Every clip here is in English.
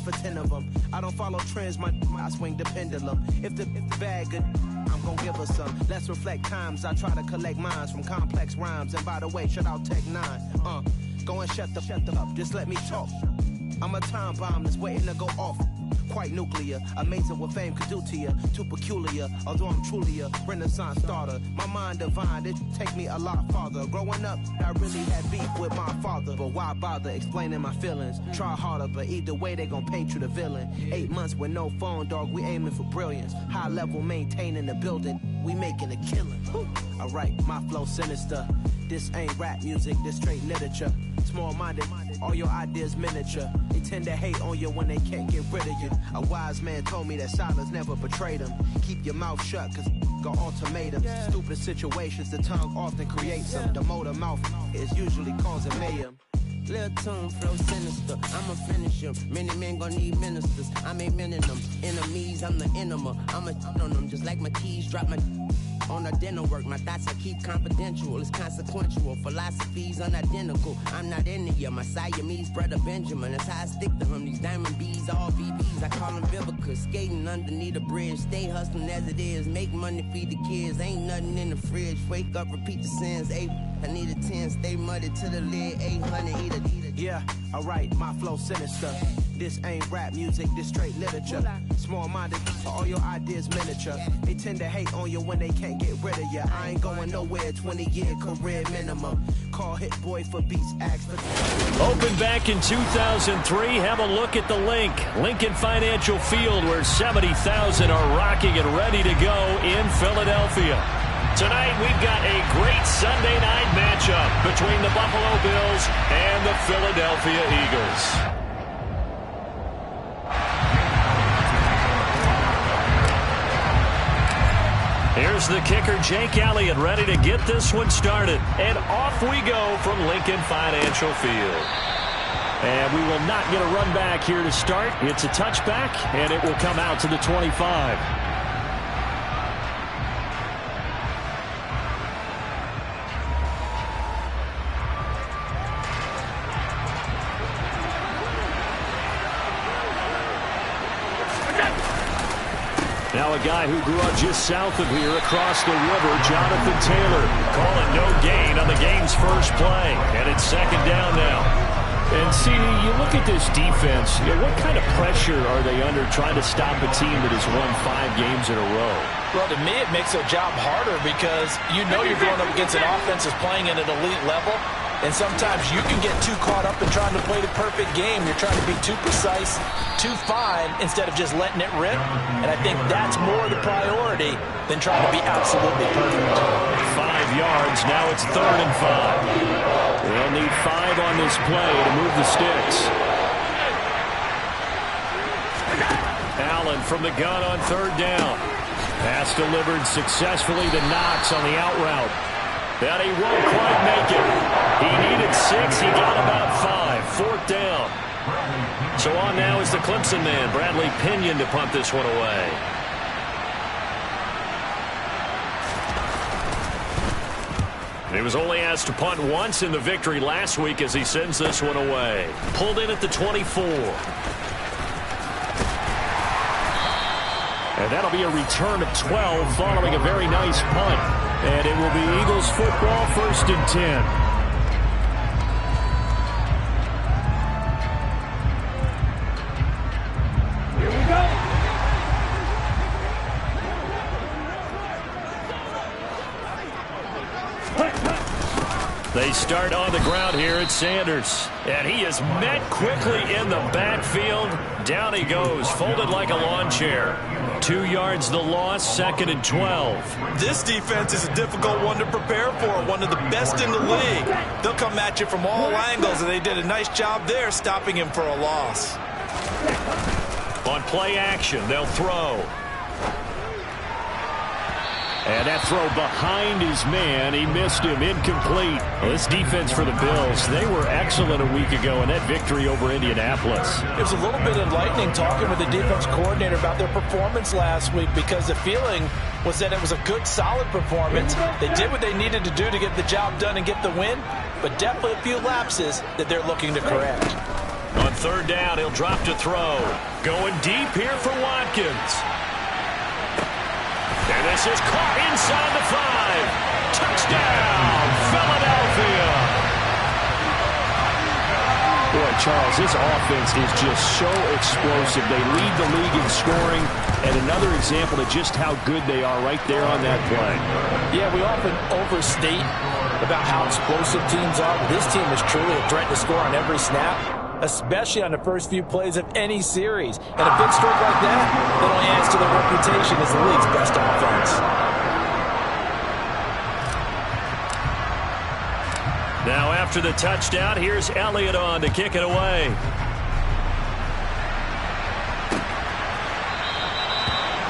for 10 of them. I don't follow trends, I swing the pendulum. If the bag good, I'm gon' give her some. Let's reflect times. I try to collect minds from complex rhymes. And by the way, shout out Tech 9. Go and shut the up. Just let me talk. I'm a time bomb that's waiting to go off. Quite nuclear, amazing what fame could do to you. Too peculiar, although I'm truly a renaissance starter. My mind divine, it take me a lot farther. Growing up, I really had beef with my father. But why bother explaining my feelings? Try harder, but either way they gon' paint you the villain. 8 months with no phone, dog, we aiming for brilliance. High level maintaining the building, we making a killing. Alright, my flow sinister. This ain't rap music, this straight literature. Small-minded, all your ideas miniature. They tend to hate on you when they can't get rid of you. A wise man told me that silence never betrayed him. Keep your mouth shut, cause got ultimatums. Stupid situations, the tongue often creates them. The motor mouth is usually causing mayhem. Lil' tune, flow sinister, I'ma finish him. Many men gon' need ministers, I'm aiming them. Enemies, I'm the enema, I'ma on them. Just like my keys, drop my on a dental work. My thoughts I keep confidential, it's consequential. Philosophies unidentical, I'm not into you. My Siamese brother Benjamin, that's how I stick to him. These diamond bees, all BBs, I call them Vivica. Skating underneath a bridge, stay hustling as it is. Make money, feed the kids, ain't nothing in the fridge. Wake up, repeat the sins, I need a 10, stay muddy to the lid, 800, eat a. Yeah, alright, my flow sinister. This ain't rap music, this straight literature. Small-minded, all your ideas miniature. They tend to hate on you when they can't get rid of you. I ain't going nowhere, 20-year career minimum. Call Hit Boy for beats, ask for... Opened back in 2003, have a look at the link. Lincoln Financial Field, where 70,000 are rocking and ready to go in Philadelphia. Tonight, we've got a great Sunday night matchup between the Buffalo Bills and the Philadelphia Eagles. Here's the kicker, Jake Elliott, ready to get this one started. And off we go from Lincoln Financial Field. And we will not get a run back here to start. It's a touchback, and it will come out to the 25. Now a guy who grew up just south of here across the river, Jonathan Taylor, calling no gain on the game's first play. And it's second down now. And see, you look at this defense, what kind of pressure are they under trying to stop a team that has won 5 games in a row? Well, to me, it makes their job harder because you know you're going up against an offense that's playing at an elite level. And sometimes you can get too caught up in trying to play the perfect game. You're trying to be too precise, too fine, instead of just letting it rip. And I think that's more the priority than trying to be absolutely perfect. 5 yards. Now it's 3rd and 5. They'll need 5 on this play to move the sticks. Allen from the gun on 3rd down. Pass delivered successfully to Knox on the out route. But he won't quite make it. He needed 6. He got about 5. 4th down. So on now is the Clemson man, Bradley Pinion, to punt this one away. He was only asked to punt once in the victory last week as he sends this one away. Pulled in at the 24. And that'll be a return of 12 following a very nice punt. And it will be Eagles football, 1st and 10. They start on the ground here at Sanders. And he is met quickly in the backfield. Down he goes, folded like a lawn chair. 2 yards the loss, 2nd and 12. This defense is a difficult one to prepare for, one of the best in the league. They'll come at you from all angles, and they did a nice job there stopping him for a loss. On play action, they'll throw. And that throw behind his man, he missed him, incomplete. Well, this defense for the Bills, they were excellent a week ago in that victory over Indianapolis. It was a little bit enlightening talking with the defense coordinator about their performance last week because the feeling was that it was a good, solid performance. They did what they needed to do to get the job done and get the win, but definitely a few lapses that they're looking to correct. On third down, he'll drop to throw. Going deep here for Watkins. And this is caught inside the 5. Touchdown, Philadelphia. Boy, Charles, this offense is just so explosive. They lead the league in scoring, and another example of just how good they are right there on that play. Yeah, we often overstate about how explosive teams are, but this team is truly a threat to score on every snap, especially on the first few plays of any series. And a big stroke like that, it only adds to their reputation as the league's best offense. Now after the touchdown, here's Elliott on to kick it away.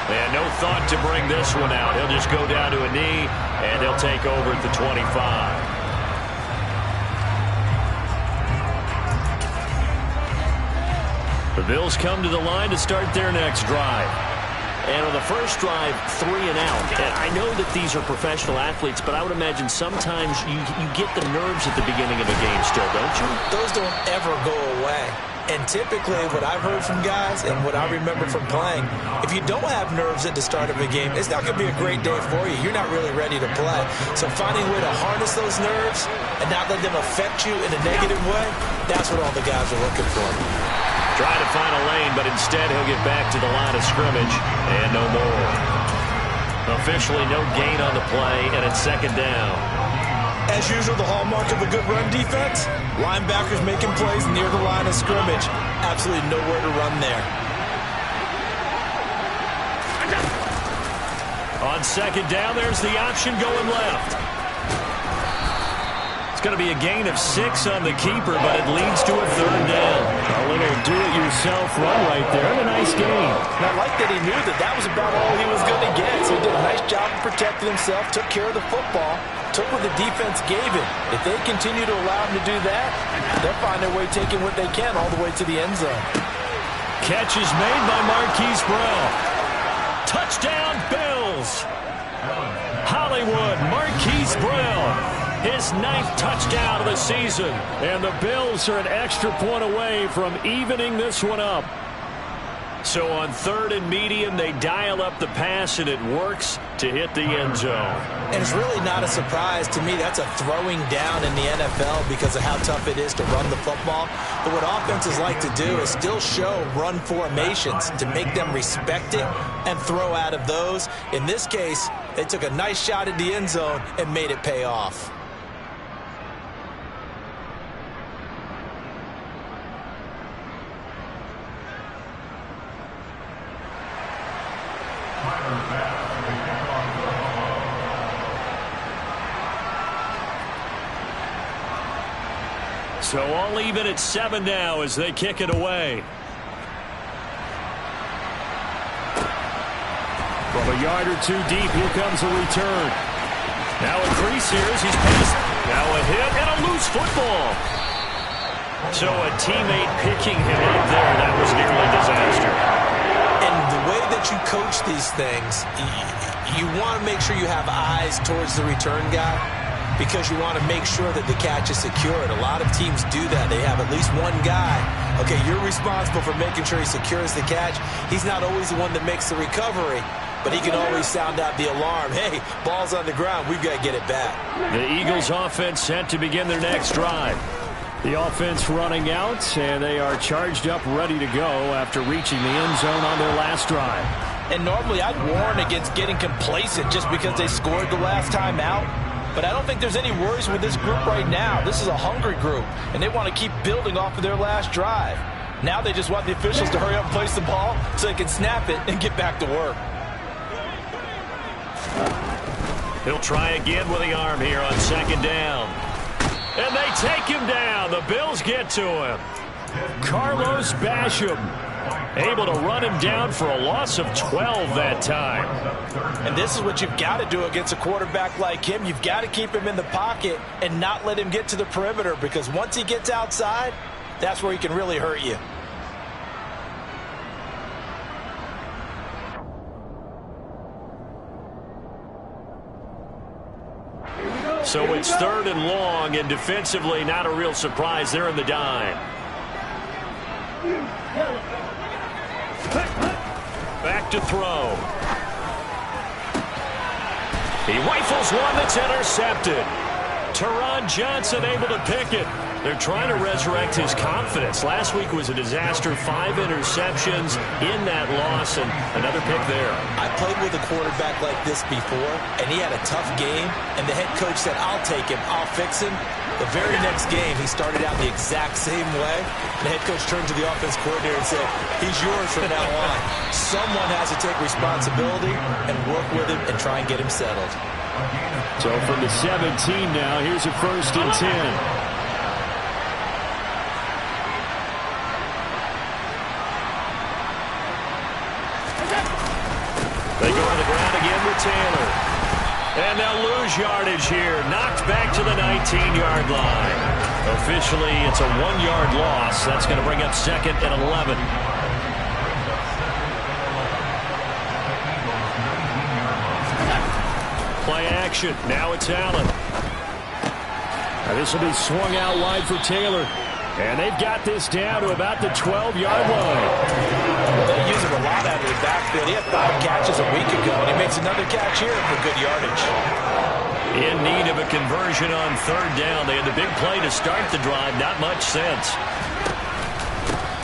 And no thought to bring this one out. He'll just go down to a knee, and he'll take over at the 25. The Bills come to the line to start their next drive. And on the first drive, 3 and out. And I know that these are professional athletes, but I would imagine sometimes you get the nerves at the beginning of a game still, don't you? Those don't ever go away. And typically what I've heard from guys and what I remember from playing, if you don't have nerves at the start of a game, it's not going to be a great day for you. You're not really ready to play. So finding a way to harness those nerves and not let them affect you in a negative way, that's what all the guys are looking for. Trying to find a lane, but instead he'll get back to the line of scrimmage and no more. Officially no gain on the play, and it's second down. As usual, the hallmark of a good run defense, linebackers making plays near the line of scrimmage. Absolutely nowhere to run there. On second down, there's the option going left. It's going to be a gain of 6 on the keeper, but it leads to a third down. A little do-it-yourself run right there, and a nice gain. And I like that he knew that that was about all he was going to get, so he did a nice job of protecting himself, took care of the football, took what the defense gave him. If they continue to allow him to do that, they'll find their way taking what they can all the way to the end zone. Catch is made by Marquise Brown. Touchdown, Bills. Hollywood, Marquise Brown. His 9th touchdown of the season. And the Bills are an extra point away from evening this one up. So on 3rd and medium, they dial up the pass, and it works to hit the end zone. And it's really not a surprise to me. That's a throwing down in the NFL because of how tough it is to run the football. But what offenses like to do is still show run formations to make them respect it and throw out of those. In this case, they took a nice shot at the end zone and made it pay off. So all even at 7 now as they kick it away. From a yard or 2 deep, here comes a return. Now a crease here as he's passed. Now a hit and a loose football. So a teammate picking him up there. That was nearly disaster. And the way that you coach these things, you want to make sure you have eyes towards the return guy, because you want to make sure that the catch is secured. A lot of teams do that. They have at least one guy. Okay, you're responsible for making sure he secures the catch. He's not always the one that makes the recovery, but he can always sound out the alarm. Hey, ball's on the ground. We've got to get it back. The Eagles offense set to begin their next drive. The offense running out, and they are charged up, ready to go after reaching the end zone on their last drive. And normally I'd warn against getting complacent just because they scored the last time out. But I don't think there's any worries with this group right now. This is a hungry group, and they want to keep building off of their last drive. Now they just want the officials to hurry up and place the ball so they can snap it and get back to work. He'll try again with the arm here on second down. And they take him down. The Bills get to him. Carlos Basham able to run him down for a loss of 12 that time. And this is what you've got to do against a quarterback like him. You've got to keep him in the pocket and not let him get to the perimeter, because once he gets outside, that's where he can really hurt you. So it's 3rd and long, and defensively not a real surprise. They're in the dime. Back to throw. He rifles one that's intercepted. Teron Johnson able to pick it. They're trying to resurrect his confidence. Last week was a disaster. 5 interceptions in that loss, and another pick there. I played with a quarterback like this before, and he had a tough game, and the head coach said, I'll take him, I'll fix him. The very next game, he started out the exact same way. The head coach turned to the offense coordinator and said, he's yours from now on. Someone has to take responsibility and work with him and try and get him settled. So from the 17 now, here's a 1st and 10. They go on the ground again with Taylor. And they'll lose yardage here. Knocked back to the 19-yard line. Officially, it's a 1-yard loss. That's going to bring up 2nd and 11. Play action. Now it's Allen. Now this will be swung out wide for Taylor. And they've got this down to about the 12-yard line. They use him a lot out of the backfield. He had 5 catches a week ago, and he makes another catch here for good yardage. In need of a conversion on 3rd down. They had the big play to start the drive. Not much sense.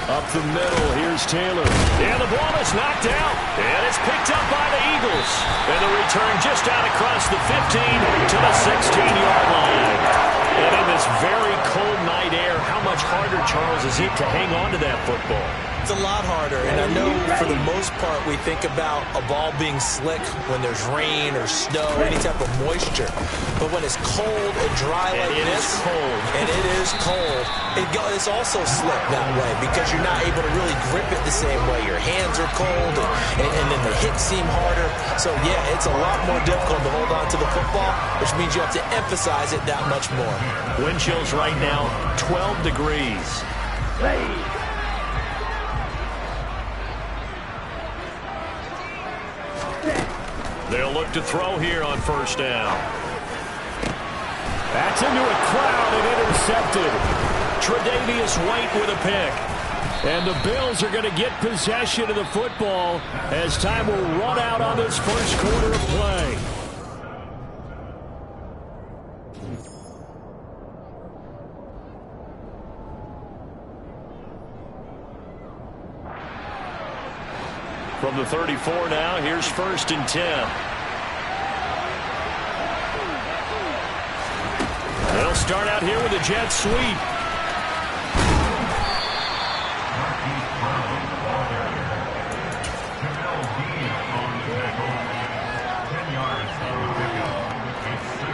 Up the middle, here's Taylor. And the ball is knocked out. And it's picked up by the Eagles. And the return just out across the 15 to the 16-yard line. And in this very cold night air, how much harder, Charles, is it to hang on to that football? It's a lot harder, and I know for the most part we think about a ball being slick when there's rain or snow, any type of moisture. But when it's cold and dry like this, and it is cold, it's also slick that way because you're not able to really grip it the same way. Your hands are cold, and then the hits seem harder. So, yeah, it's a lot more difficult to hold on to the football, which means you have to emphasize it that much more. Wind chills right now, 12 degrees. They'll look to throw here on 1st down. That's into a crowd and intercepted. Tre'Davious White with a pick. And the Bills are going to get possession of the football as time will run out on this 1st quarter of play. From the 34 now, here's 1st and 10. They'll start out here with a jet sweep.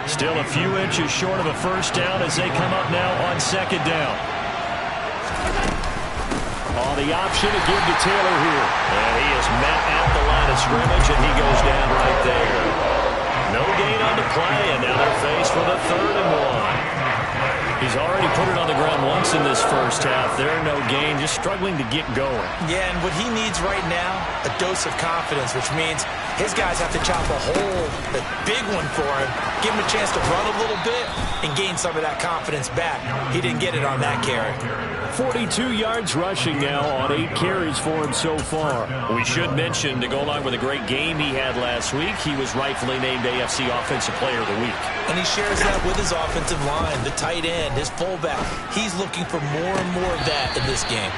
Still a few inches short of a 1st down as they come up now on 2nd down. Oh, the option to give to Taylor here. And he is met at the line of scrimmage, and he goes down right there. No gain on the play, and now they're faced with a 3rd and 1. He's already put it on the ground once in this 1st half. There, no gain, just struggling to get going. Yeah, and what he needs right now, a dose of confidence, which means his guys have to chop a hole, a big one for him, give him a chance to run a little bit and gain some of that confidence back. He didn't get it on that carry. 42 yards rushing now on 8 carries for him so far. We should mention, to go along with a great game he had last week, he was rightfully named AFC Offensive Player of the Week. And he shares that with his offensive line, the tight end, his fullback. He's looking for more and more of that in this game.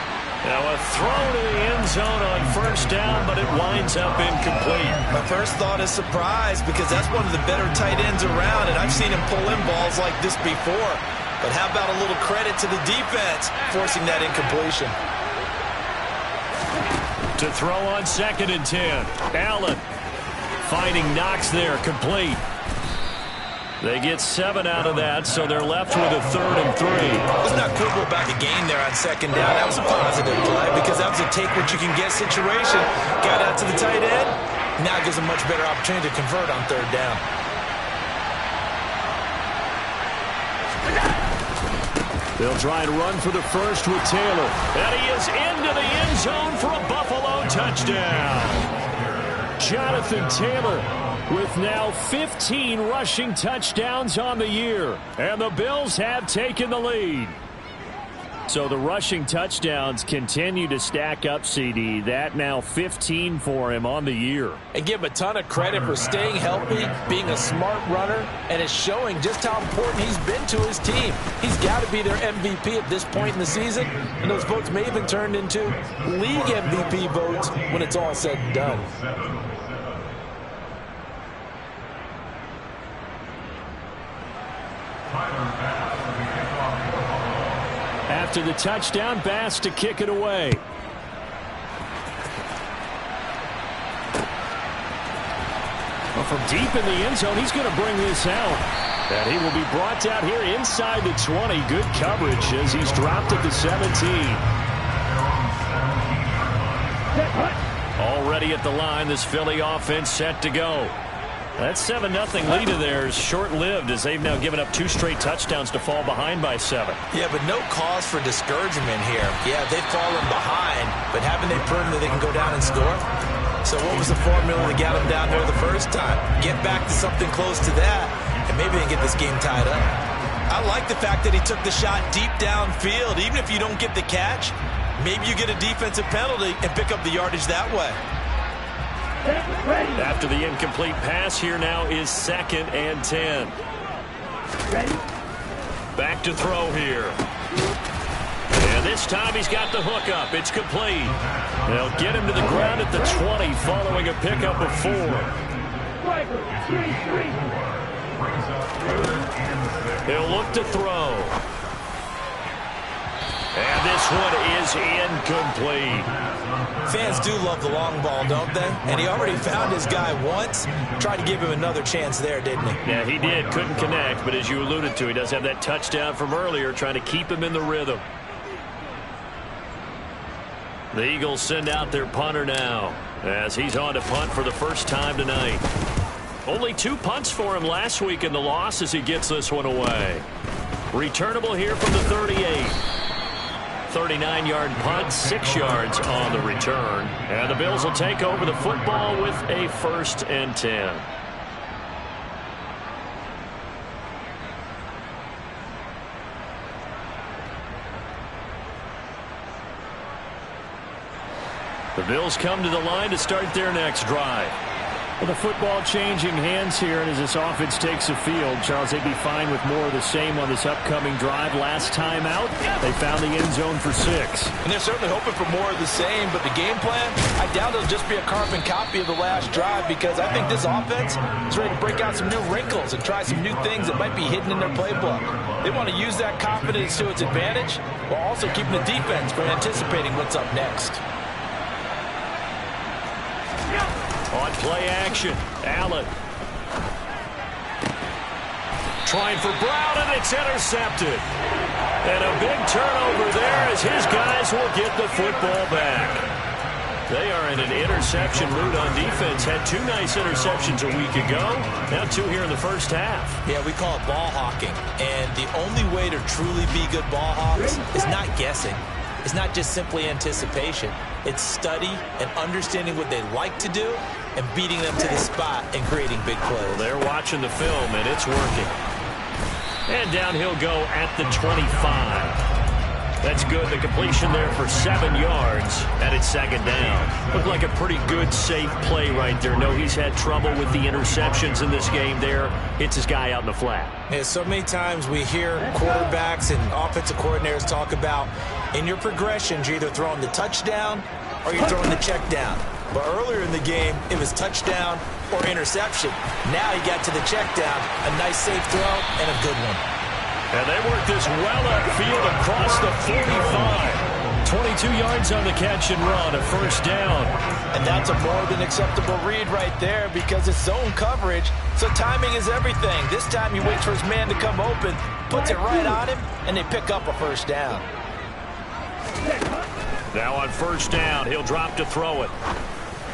Now a throw to the end zone on 1st down, but it winds up incomplete. My first thought is surprise because that's one of the better tight ends around, and I've seen him pull in balls like this before. But how about a little credit to the defense forcing that incompletion? To throw on 2nd and 10. Allen finding Knox there, complete. They get 7 out of that, so they're left with a 3rd and 3. Let's not quibble about the gain there on 2nd down. That was a positive play because that was a take-what-you-can-get situation. Got out to the tight end. Now it gives a much better opportunity to convert on 3rd down. They'll try and run for the 1st with Taylor. And he is into the end zone for a Buffalo touchdown. Jonathan Taylor with now 15 rushing touchdowns on the year. And the Bills have taken the lead. So the rushing touchdowns continue to stack up, CD. That now 15 for him on the year. And give him a ton of credit for staying healthy, being a smart runner, and it's showing just how important he's been to his team. He's got to be their MVP at this point in the season, and those votes may even turn into league MVP votes when it's all said and done. After the touchdown, Bass to kick it away. Well, from deep in the end zone, he's going to bring this out. And he will be brought out here inside the 20. Good coverage as he's dropped at the 17. Already at the line, this Philly offense set to go. That 7-0 lead of theirs short-lived as they've now given up 2 straight touchdowns to fall behind by 7. Yeah, but no cause for discouragement here. Yeah, they've fallen behind, but haven't they proven that they can go down and score? So what was the formula that got them down there the first time? Get back to something close to that, and maybe they can get this game tied up. I like the fact that he took the shot deep downfield. Even if you don't get the catch, maybe you get a defensive penalty and pick up the yardage that way. After the incomplete pass, here now is 2nd and 10. Back to throw here. And this time he's got the hook up. It's complete. They'll get him to the ground at the 20 following a pickup of 4. He'll look to throw. And this one is incomplete. Fans do love the long ball, don't they? And he already found his guy once. Tried to give him another chance there, didn't he? Yeah, he did. Couldn't connect, but as you alluded to, he does have that touchdown from earlier, trying to keep him in the rhythm. The Eagles send out their punter now, as he's on to punt for the first time tonight. Only 2 punts for him last week in the loss as he gets this one away. Returnable here from the 38. 39-yard punt, 6 yards on the return. And the Bills will take over the football with a 1st and 10. The Bills come to the line to start their next drive. Well, the football changing hands here, and as this offense takes the field, Charles, they'd be fine with more of the same on this upcoming drive. Last time out, they found the end zone for 6. And they're certainly hoping for more of the same, but the game plan, I doubt it'll just be a carbon copy of the last drive, because I think this offense is ready to break out some new wrinkles and try some new things that might be hidden in their playbook. They want to use that confidence to its advantage, while also keeping the defense from anticipating what's up next. On play action, Allen. Trying for Brown, and it's intercepted. And a big turnover there as his guys will get the football back. They are in an interception mood on defense. Had 2 nice interceptions a week ago. Now 2 here in the first half. Yeah, we call it ball hawking. And the only way to truly be good ball hawks is not guessing. It's not just simply anticipation. It's study and understanding what they like to do and beating them to the spot and creating big plays. Well, they're watching the film, and it's working. And down he'll go at the 25. That's good. The completion there for 7 yards, and it's 2nd down. Looked like a pretty good, safe play right there. No, he's had trouble with the interceptions in this game there. Hits his guy out in the flat. Yeah, so many times we hear quarterbacks and offensive coordinators talk about in your progressions, you're either throwing the touchdown or you're throwing the check down. But earlier in the game, it was touchdown or interception. Now he got to the check down, a nice safe throw, and a good one. And they work this well upfield across the 45. 22 yards on the catch and run, a 1st down. And that's a more than acceptable read right there because it's zone coverage, so timing is everything. This time he waits for his man to come open, puts it right on him, and they pick up a 1st down. Now on 1st down, he'll drop to throw it.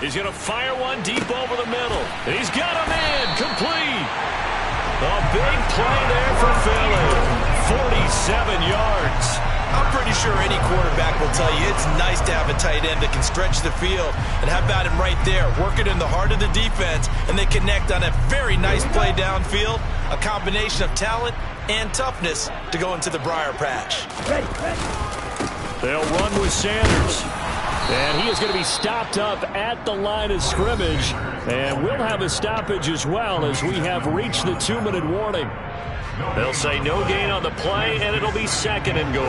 He's going to fire one deep over the middle. He's got a man complete. A big play there for Philly. 47 yards. I'm pretty sure any quarterback will tell you it's nice to have a tight end that can stretch the field. And how about him right there, working in the heart of the defense, and they connect on a very nice play downfield. A combination of talent and toughness to go into the briar patch. They'll run with Sanders. And he is going to be stopped up at the line of scrimmage. And we'll have a stoppage as well as we have reached the 2-minute warning. They'll say no gain on the play, and it'll be 2nd and goal.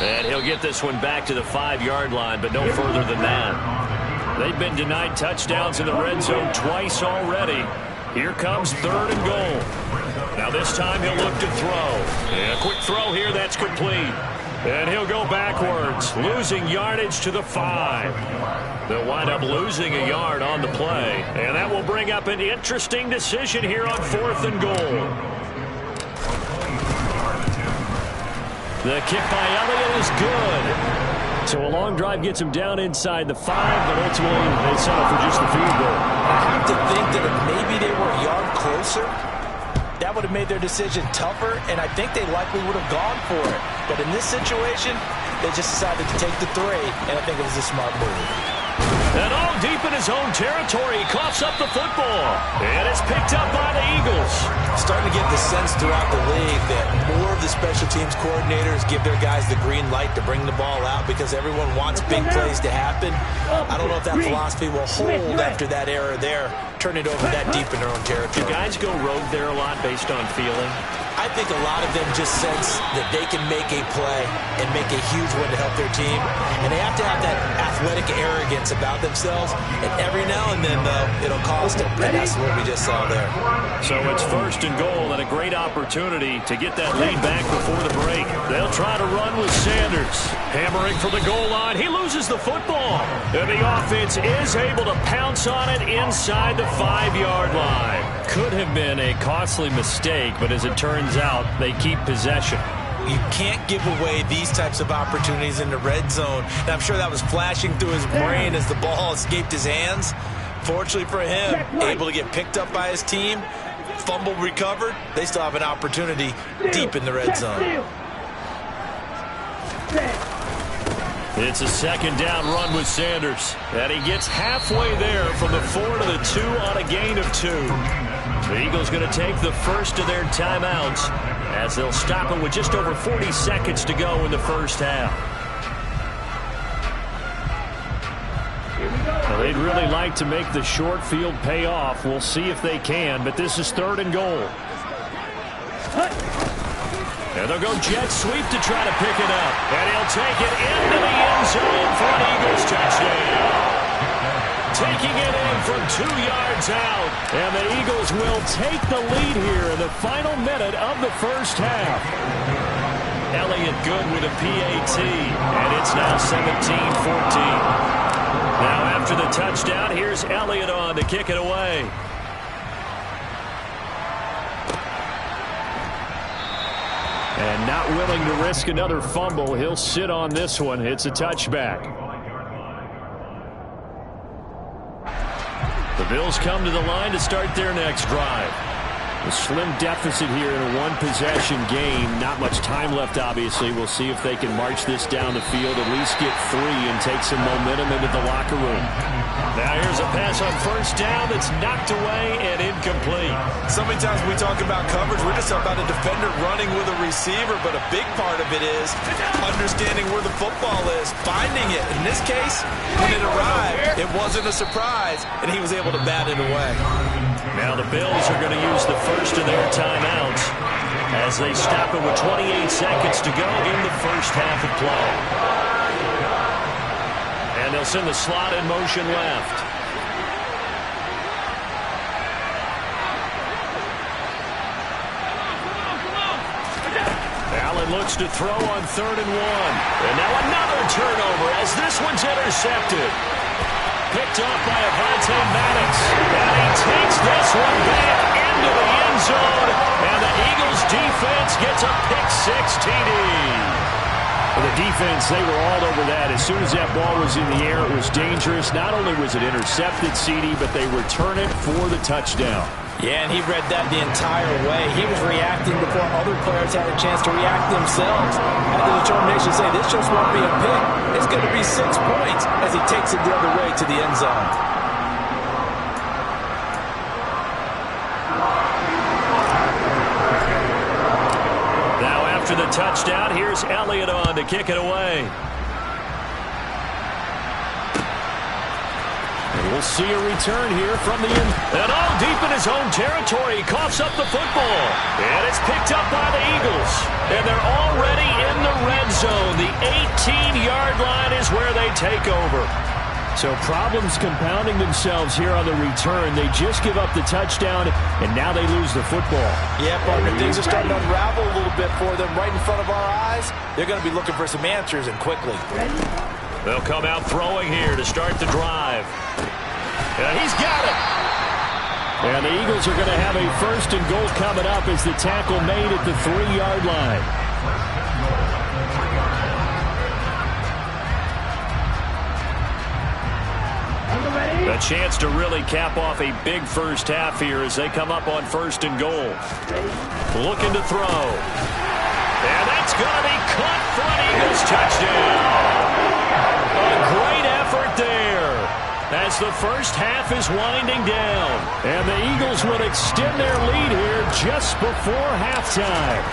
And he'll get this one back to the 5-yard line, but no further than that. They've been denied touchdowns in the red zone twice already. Here comes 3rd and goal. Now this time he'll look to throw. And a quick throw here, that's complete. And he'll go backwards, losing yardage to the 5. They'll wind up losing a yard on the play. And that will bring up an interesting decision here on 4th and goal. The kick by Elliott is good. So a long drive gets him down inside the 5, but ultimately they settle for just the field goal. I have to think that if maybe they were a yard closer, that would have made their decision tougher, and I think they likely would have gone for it. But in this situation, they just decided to take the 3, and I think it was a smart move. And all deep in his own territory, he coughs up the football. And it's picked up by the Eagles. Starting to get the sense throughout the league that more of the special teams coordinators give their guys the green light to bring the ball out because everyone wants big plays to happen. I don't know if that philosophy will hold after that error there. Turn it over that deep in their own territory. Do guys go rogue there a lot based on feeling? I think a lot of them just sense that they can make a play and make a huge one to help their team. And they have to have that athletic arrogance about themselves. And every now and then, though, it'll cost them. And that's what we just saw there. So it's 1st and goal and a great opportunity to get that lead back before the break. They'll try to run with Sanders. Hammering for the goal line. He loses the football. And the offense is able to pounce on it inside the 5-yard line. Could have been a costly mistake, but as it turns out, they keep possession. You can't give away these types of opportunities in the red zone. And I'm sure that was flashing through his brain as the ball escaped his hands. Fortunately for him, able to get picked up by his team, fumble recovered. They still have an opportunity deep in the red zone. It's a 2nd down run with Sanders. And he gets halfway there from the 4 to the 2 on a gain of 2. The Eagles going to take the first of their timeouts as they'll stop it with just over 40 seconds to go in the first half. Now they'd really like to make the short field pay off. We'll see if they can, but this is 3rd and goal. And they'll go jet sweep to try to pick it up. And he'll take it into the end zone for an Eagles touchdown. Taking it in from 2 yards out. And the Eagles will take the lead here in the final minute of the first half. Elliott good with a PAT. And it's now 17-14. Now after the touchdown, here's Elliott on to kick it away. And not willing to risk another fumble. He'll sit on this one. It's a touchback. The Bills come to the line to start their next drive. A slim deficit here in a one-possession game. Not much time left, obviously. We'll see if they can march this down the field, at least get 3 and take some momentum into the locker room. Now here's a pass on 1st down that's knocked away and incomplete. So many times we talk about coverage, we're just about a defender running with a receiver, but a big part of it is understanding where the football is, finding it. In this case, when it arrived, it wasn't a surprise, and he was able to bat it away. Now the Bills are going to use the first of their timeouts as they stop it with 28 seconds to go in the first half of play. And they'll send the slot in motion left. Allen looks to throw on 3rd and 1. And now another turnover as this one's intercepted. Picked off by Avante Maddox. And he takes this one back into the end zone. And the Eagles defense gets a pick-6 TD. For the defense, they were all over that. As soon as that ball was in the air, it was dangerous. Not only was it intercepted, CD, but they return it for the touchdown. Yeah, and he read that the entire way. He was reacting before other players had a chance to react themselves. Had the determination to say, this just won't be a pick. It's going to be 6 points as he takes it the other way to the end zone. Now after the touchdown, here's Elliott on to kick it away. We'll see a return here from the end. And all deep in his own territory. He coughs up the football. And it's picked up by the Eagles. And they're already in the red zone. The 18-yard line is where they take over. So problems compounding themselves here on the return. They just give up the touchdown, and now they lose the football. Yeah, partner, things are starting to unravel a little bit for them right in front of our eyes. They're going to be looking for some answers, and quickly. They'll come out throwing here to start the drive. And he's got it. And the Eagles are going to have a 1st and goal coming up as the tackle made at the 3-yard line. A chance to really cap off a big first half here as they come up on 1st and goal. Looking to throw. And that's going to be caught for an Eagles touchdown. A great effort there as the first half is winding down. And the Eagles will extend their lead here just before halftime.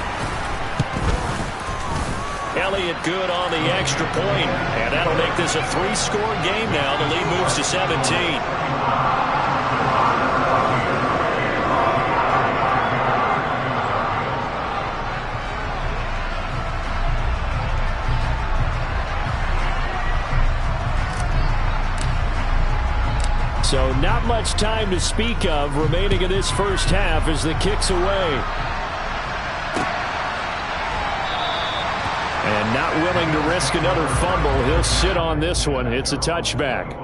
Elliott good on the extra point, and that'll make this a 3-score game now. The lead moves to 17. So not much time to speak of remaining in this first half as the kick's away. And not willing to risk another fumble. He'll sit on this one. It's a touchback.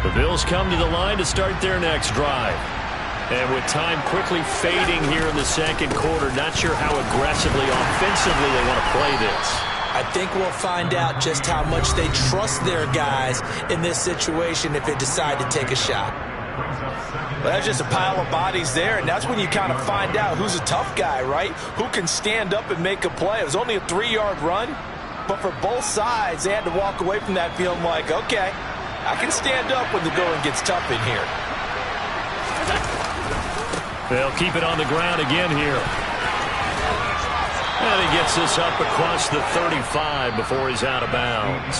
The Bills come to the line to start their next drive. And with time quickly fading here in the second quarter, not sure how aggressively, offensively they want to play this. I think we'll find out just how much they trust their guys in this situation if they decide to take a shot. Well, that's just a pile of bodies there, and that's when you kind of find out who's a tough guy, right? Who can stand up and make a play. It was only a 3-yard run, but for both sides, they had to walk away from that feeling like, okay, I can stand up when the going gets tough in here. They'll keep it on the ground again here. And he gets this up across the 35 before he's out of bounds.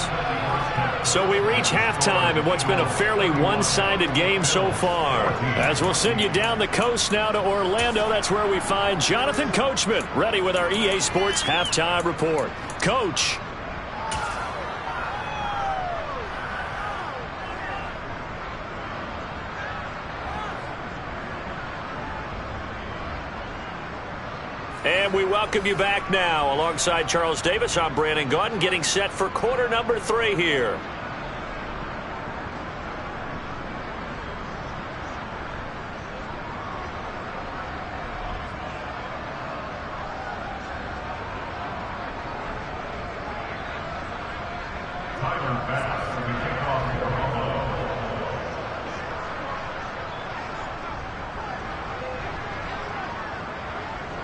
So we reach halftime in what's been a fairly one-sided game so far. As we'll send you down the coast now to Orlando, that's where we find Jonathan Coachman ready with our EA Sports Halftime Report. Coach. And we welcome you back now. Alongside Charles Davis, I'm Brandon Gaudin, getting set for quarter number 3 here.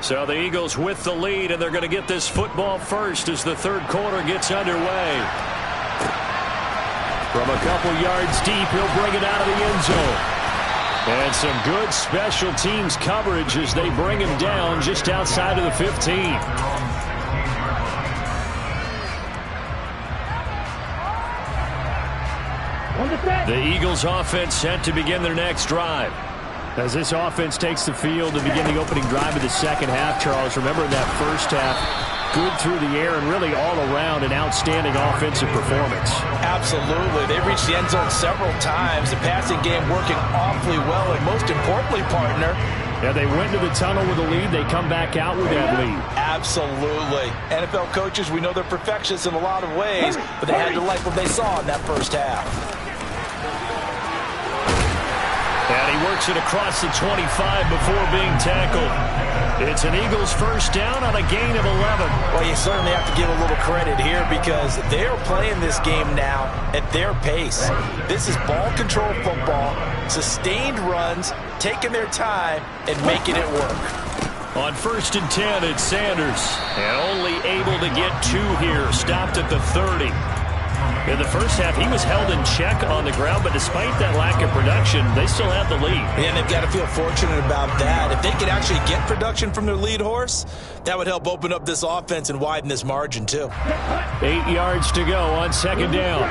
So the Eagles with the lead, and they're going to get this football first as the third quarter gets underway. From a couple yards deep, he'll bring it out of the end zone. And some good special teams coverage as they bring him down just outside of the 15. The Eagles offense set to begin their next drive. As this offense takes the field to begin the opening drive of the second half, Charles, remember in that first half, good through the air and really all around an outstanding offensive performance. Absolutely. They reached the end zone several times. The passing game working awfully well, and most importantly, partner, yeah, they went to the tunnel with a lead. They come back out with that lead. Absolutely. NFL coaches, we know they're perfectionists in a lot of ways, but they had to like what they saw in that first half. And he works it across the 25 before being tackled. It's an Eagles first down on a gain of 11. Well, you certainly have to give a little credit here because they're playing this game now at their pace. This is ball control football, sustained runs, taking their time, and making it work. On 1st and 10, it's Sanders. And only able to get 2 here. Stopped at the 30. In the first half, he was held in check on the ground, but despite that lack of production, they still have the lead. And they've got to feel fortunate about that. If they could actually get production from their lead horse, that would help open up this offense and widen this margin, too. 8 yards to go on 2nd down.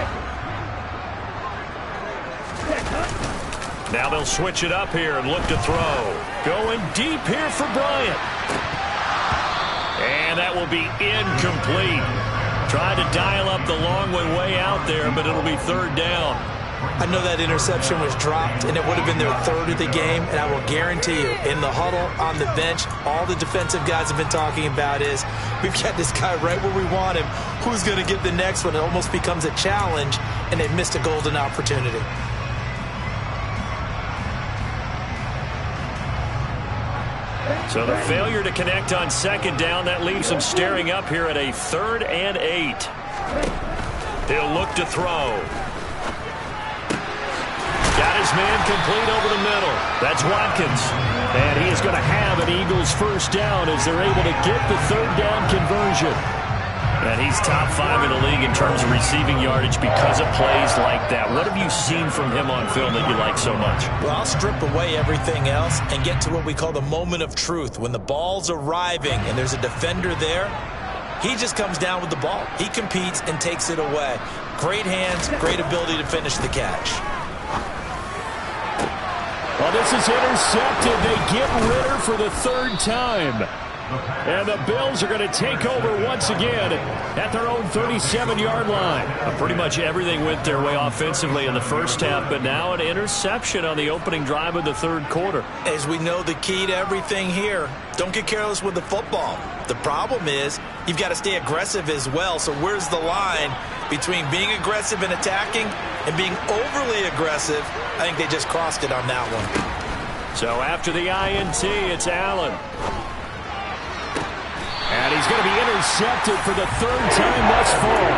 Now they'll switch it up here and look to throw. Going deep here for Bryant. And that will be incomplete. Tried to dial up the long one way out there, but it'll be 3rd down. I know that interception was dropped, and it would have been their 3rd of the game, and I will guarantee you, in the huddle, on the bench, all the defensive guys have been talking about is, we've got this guy right where we want him. Who's going to get the next one? It almost becomes a challenge, and they missed a golden opportunity. So the failure to connect on 2nd down, that leaves them staring up here at a 3rd and 8. He'll look to throw. Got his man complete over the middle. That's Watkins. And he is going to have an Eagles first down as they're able to get the 3rd down conversion. And he's top 5 in the league in terms of receiving yardage because of plays like that. What have you seen from him on film that you like so much? Well, I'll strip away everything else and get to what we call the moment of truth. When the ball's arriving and there's a defender there, he just comes down with the ball. He competes and takes it away. Great hands, great ability to finish the catch. Well, this is intercepted. They get Ritter for the 3rd time. And the Bills are going to take over once again at their own 37-yard line. Pretty much everything went their way offensively in the first half, but now an interception on the opening drive of the 3rd quarter. As we know, the key to everything here, don't get careless with the football. The problem is you've got to stay aggressive as well. So where's the line between being aggressive and attacking and being overly aggressive? I think they just crossed it on that one. So after the INT, it's Allen. And he's going to be intercepted for the 3rd time thus far.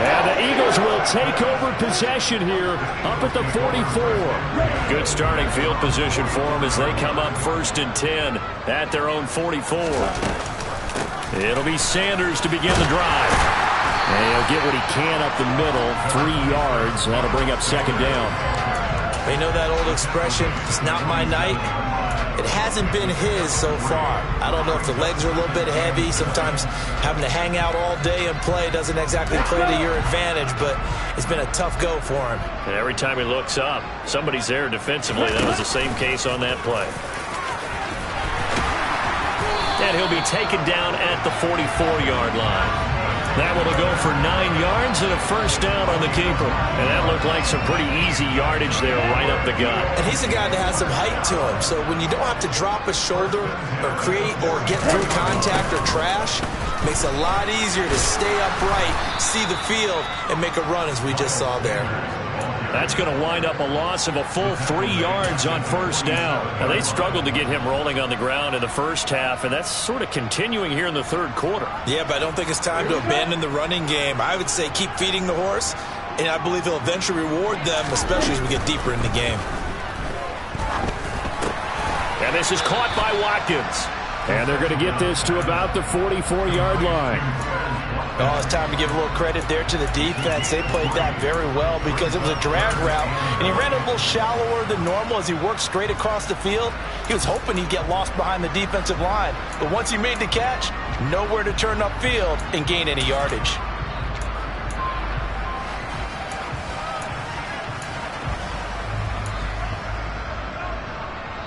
And the Eagles will take over possession here up at the 44. Good starting field position for them as they come up 1st and 10 at their own 44. It'll be Sanders to begin the drive. And he'll get what he can up the middle, 3 yards. That'll bring up 2nd down. They know that old expression, it's not my night. It hasn't been his so far. I don't know if the legs are a little bit heavy. Sometimes having to hang out all day and play doesn't exactly play to your advantage, but it's been a tough go for him. And every time he looks up, somebody's there defensively. That was the same case on that play. And he'll be taken down at the 44-yard line. That will go for 9 yards and a first down on the keeper. And that looked like some pretty easy yardage there right up the gut. And he's a guy that has some height to him. So when you don't have to drop a shoulder or create or get through contact or trash, it makes it a lot easier to stay upright, see the field, and make a run as we just saw there. That's going to wind up a loss of a full 3 yards on first down. Now, they struggled to get him rolling on the ground in the first half, and that's sort of continuing here in the 3rd quarter. Yeah, but I don't think it's time to abandon the running game. I would say keep feeding the horse, and I believe he'll eventually reward them, especially as we get deeper in the game. And this is caught by Watkins. And they're going to get this to about the 44-yard line. Oh, it's time to give a little credit there to the defense. They played that very well because it was a drag route, and he ran a little shallower than normal as he worked straight across the field. He was hoping he'd get lost behind the defensive line, but once he made the catch, nowhere to turn upfield and gain any yardage.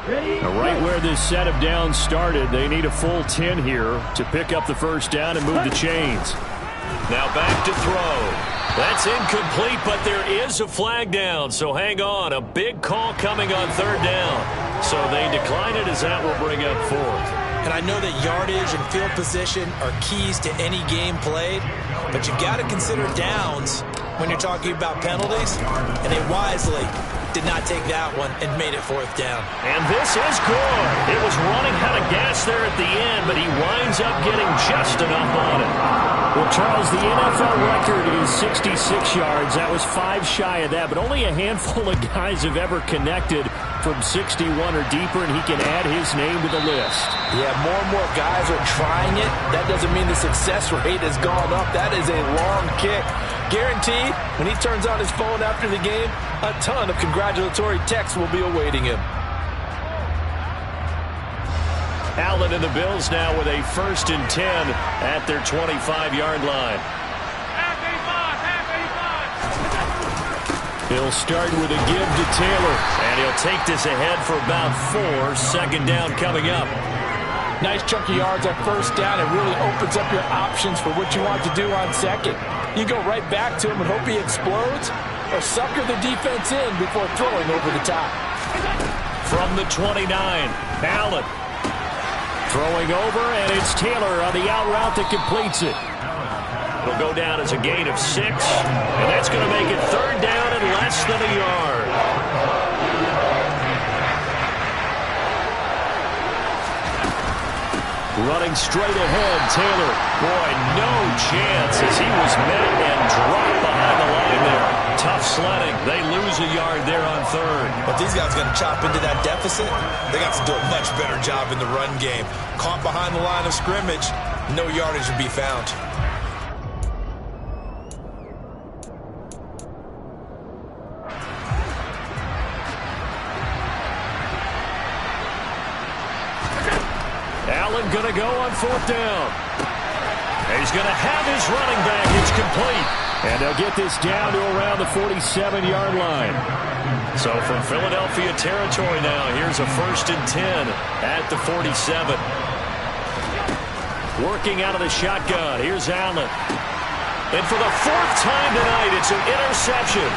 Now, right where this set of downs started, they need a full 10 here to pick up the first down and move the chains. Now back to throw. That's incomplete, but there is a flag down, so hang on. A big call coming on 3rd down. So they decline it as that will bring up 4th. And I know that yardage and field position are keys to any game played, but you've got to consider downs when you're talking about penalties, and they wisely did not take that one and made it 4th down. And this is good. It was running out of gas there at the end, but he winds up getting just enough on it. Well, Charles, the NFL record is 66 yards. That was 5 shy of that, but only a handful of guys have ever connected from 61 or deeper, and he can add his name to the list. Yeah, more and more guys are trying it. That doesn't mean the success rate has gone up. That is a long kick. Guaranteed, when he turns on his phone after the game, a ton of congratulatory texts will be awaiting him. Allen and the Bills now with a 1st and 10 at their 25-yard line. He'll start with a give to Taylor, and he'll take this ahead for about 4. 2nd down coming up. Nice chunk of yards on 1st down. It really opens up your options for what you want to do on 2nd. You go right back to him and hope he explodes, or sucker the defense in before throwing over the top. From the 29, Allen throwing over, and it's Taylor on the out route that completes it. It'll go down as a gain of 6, and that's going to make it 3rd down and less than a yard. Running straight ahead, Taylor. Boy, no chance as he was met and dropped behind the line there. Tough sledding. They lose a yard there on 3rd. But these guys are going to chop into that deficit. They got to do a much better job in the run game. Caught behind the line of scrimmage, no yardage to be found. Allen going to go on 4th down. He's going to have his running back. It's complete. And they'll get this down to around the 47-yard line. So from Philadelphia territory now, here's a 1st and 10 at the 47. Working out of the shotgun. Here's Allen. And for the 4th time tonight, it's an interception.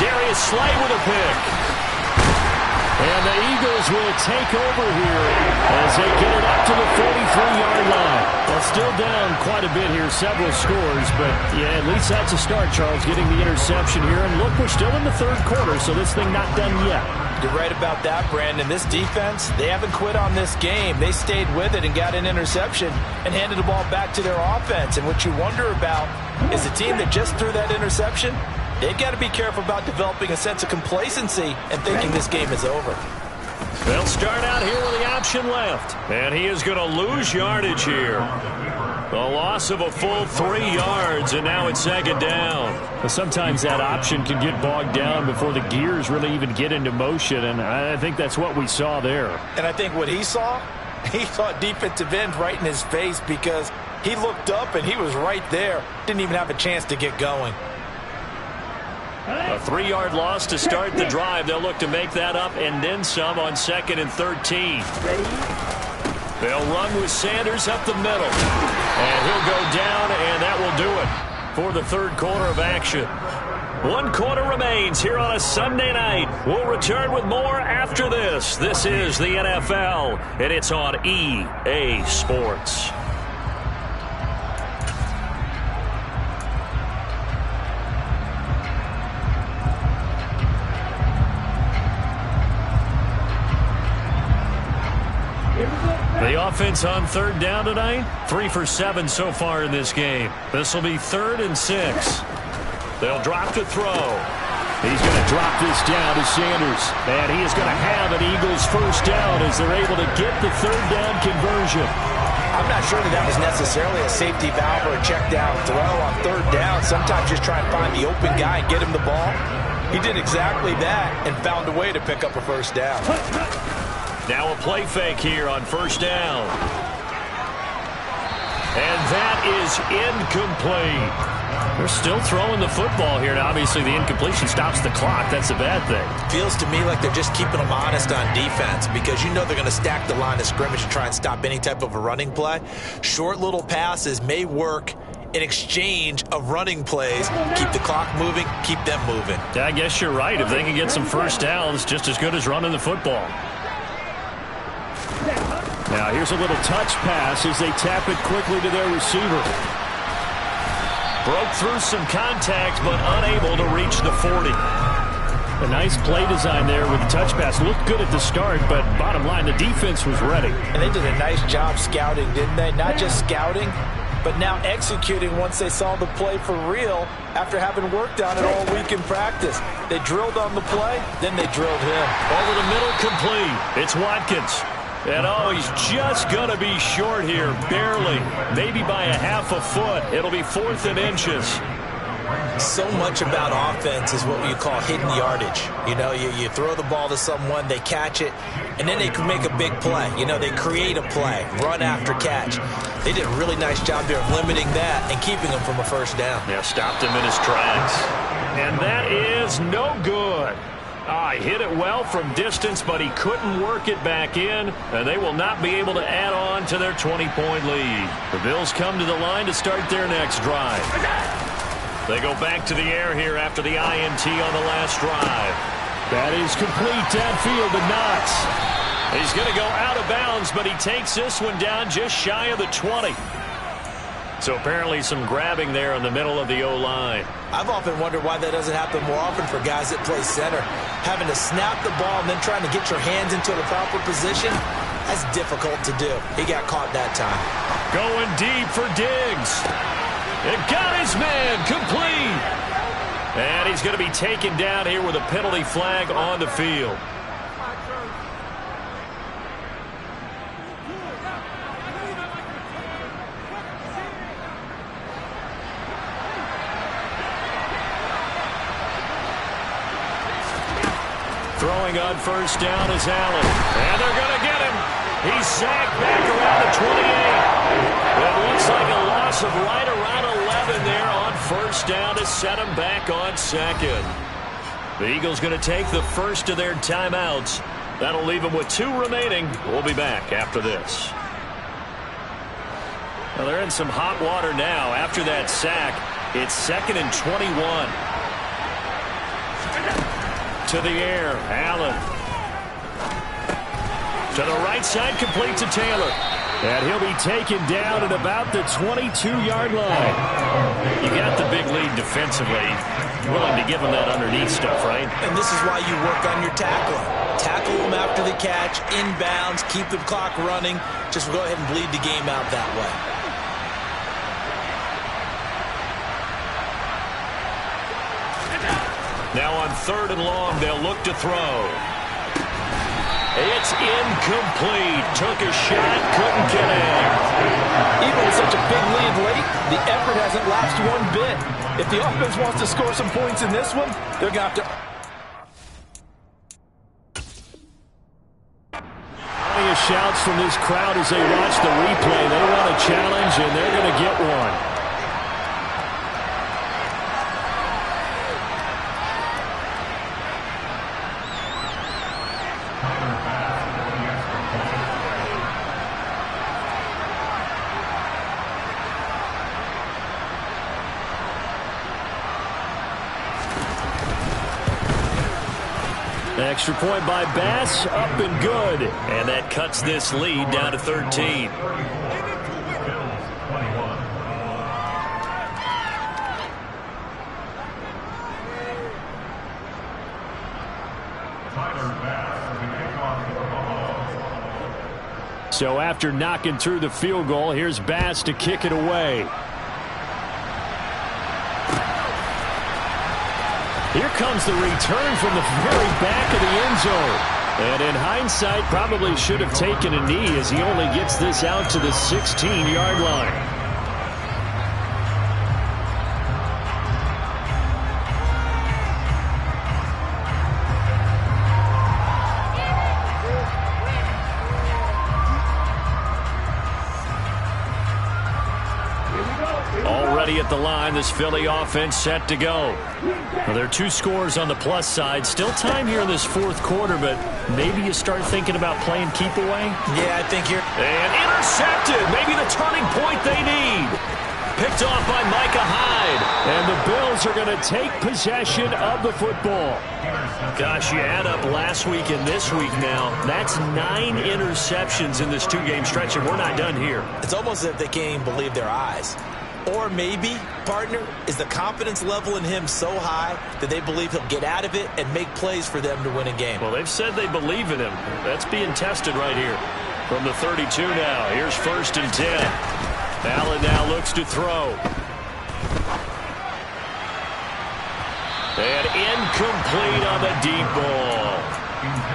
Darius Slay with a pick. And the Eagles will take over here as they get it up to the 43-yard line. Well, still down quite a bit here, several scores, but yeah, at least that's a start, Charles, getting the interception here. And look, we're still in the 3rd quarter, so this thing not done yet. You're right about that, Brandon. This defense, they haven't quit on this game. They stayed with it and got an interception and handed the ball back to their offense. And what you wonder about is a team that just threw that interception, they've got to be careful about developing a sense of complacency and thinking this game is over. They'll start out here with the option left. And he is going to lose yardage here. A loss of a full 3 yards, and now it's 2nd down. Well, sometimes that option can get bogged down before the gears really even get into motion, and I think that's what we saw there. And I think what he saw defensive end right in his face because he looked up and he was right there. Didn't even have a chance to get going. A 3-yard loss to start the drive. They'll look to make that up and then some on 2nd and 13. They'll run with Sanders up the middle. And he'll go down, and that will do it for the 3rd quarter of action. 1 quarter remains here on a Sunday night. We'll return with more after this. This is the NFL, and it's on EA Sports. The offense on 3rd down tonight, 3 for 7 so far in this game. This will be 3rd and 6. They'll drop to throw. He's going to drop this down to Sanders. And he is going to have an Eagles 1st down as they're able to get the 3rd down conversion. I'm not sure that was necessarily a safety valve or a check down throw on 3rd down. Sometimes just try and find the open guy and get him the ball. He did exactly that and found a way to pick up a 1st down. Now a play fake here on 1st down. And that is incomplete. They're still throwing the football here. Now, obviously, the incompletion stops the clock. That's a bad thing. Feels to me like they're just keeping them honest on defense because you know they're going to stack the line of scrimmage and try and stop any type of a running play. Short little passes may work in exchange of running plays. Keep the clock moving, keep them moving. Yeah, I guess you're right. If they can get some 1st downs, just as good as running the football. Now, here's a little touch pass as they tap it quickly to their receiver. Broke through some contact, but unable to reach the 40. A nice play design there with the touch pass. Looked good at the start, but bottom line, the defense was ready. And they did a nice job scouting, didn't they? Not just scouting, but now executing once they saw the play for real after having worked on it all week in practice. They drilled on the play, then they drilled him. Over the middle, complete. It's Watkins. And oh, he's just going to be short here, barely. Maybe by a half a foot. It'll be 4th and inches. So much about offense is what you call hidden yardage. You know, you throw the ball to someone, they catch it, and then they can make a big play. You know, they create a play, run after catch. They did a really nice job there of limiting that and keeping him from a first down. Yeah, stopped him in his tracks. And that is no good. He hit it well from distance, but he couldn't work it back in, and they will not be able to add on to their 20-point lead. The Bills come to the line to start their next drive. They go back to the air here after the INT on the last drive. That is complete downfield to Knox. He's going to go out of bounds, but he takes this one down just shy of the 20. So apparently some grabbing there in the middle of the O-line. I've often wondered why that doesn't happen more often for guys that play center. Having to snap the ball and then trying to get your hands into the proper position, that's difficult to do. He got caught that time. Going deep for Diggs. It got his man complete. And he's going to be taken down here with a penalty flag on the field. Throwing on first down is Allen. And they're going to get him. He's sacked back around the 28. It looks like a loss of right around 11 there on first down to set him back on second. The Eagles going to take the first of their timeouts. That'll leave them with 2 remaining. We'll be back after this. Well, they're in some hot water now. After that sack, it's 2nd and 21. To the air, Allen. To the right side, complete to Taylor. And he'll be taken down at about the 22-yard line. You got the big lead defensively. Willing to give him that underneath stuff, right? And this is why you work on your tackling. Tackle them after the catch, inbounds, keep the clock running. Just go ahead and bleed the game out that way. Now on 3rd and long, they'll look to throw. It's incomplete. Took a shot, couldn't get in. Even with such a big lead late, the effort hasn't lapsed one bit. If the offense wants to score some points in this one, they're going to have to... Plenty of shouts from this crowd as they watch the replay. They want a challenge, and they're going to get one. Extra point by Bass, up and good. And that cuts this lead down to 13. So after knocking through the field goal, here's Bass to kick it away. Here comes the return from the very back of the end zone. And in hindsight, probably should have taken a knee as he only gets this out to the 16-yard line. Already at the line, this Philly offense set to go. Well, there are 2 scores on the plus side. Still time here in this 4th quarter, but maybe you start thinking about playing keep away. Yeah, I think you're... And intercepted. Maybe the turning point they need. Picked off by Micah Hyde. And the Bills are going to take possession of the football. Gosh, you add up last week and this week now. That's 9 interceptions in this 2-game stretch, and we're not done here. It's almost as if they can't even believe their eyes. Or maybe, partner, is the confidence level in him so high that they believe he'll get out of it and make plays for them to win a game. Well, they've said they believe in him. That's being tested right here. From the 32 now, here's 1st and 10. Allen now looks to throw. And incomplete on the deep ball.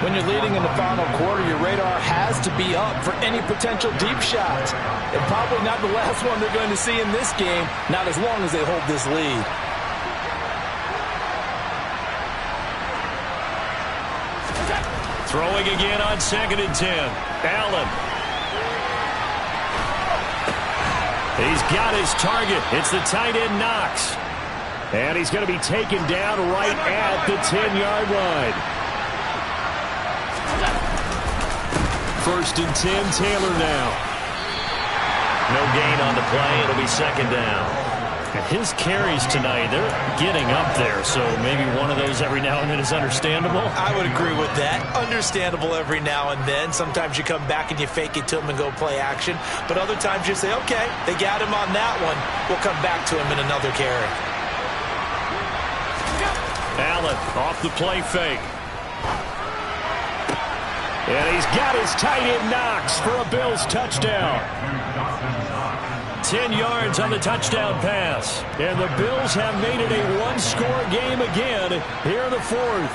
When you're leading in the final quarter, your radar has to be up for any potential deep shots. And probably not the last one they're going to see in this game, not as long as they hold this lead. Throwing again on 2nd and 10. Allen. He's got his target. It's the tight end Knox. And he's going to be taken down right at the 10-yard line. 1st and 10, Taylor now. No gain on the play. It'll be 2nd down. And his carries tonight, they're getting up there, so maybe one of those every now and then is understandable. I would agree with that. Understandable every now and then. Sometimes you come back and you fake it to him and go play action. But other times you say, okay, they got him on that one. We'll come back to him in another carry. Allen off the play fake. And he's got his tight end Knox for a Bills touchdown. 10 yards on the touchdown pass. And the Bills have made it a one-score game again here in the 4th.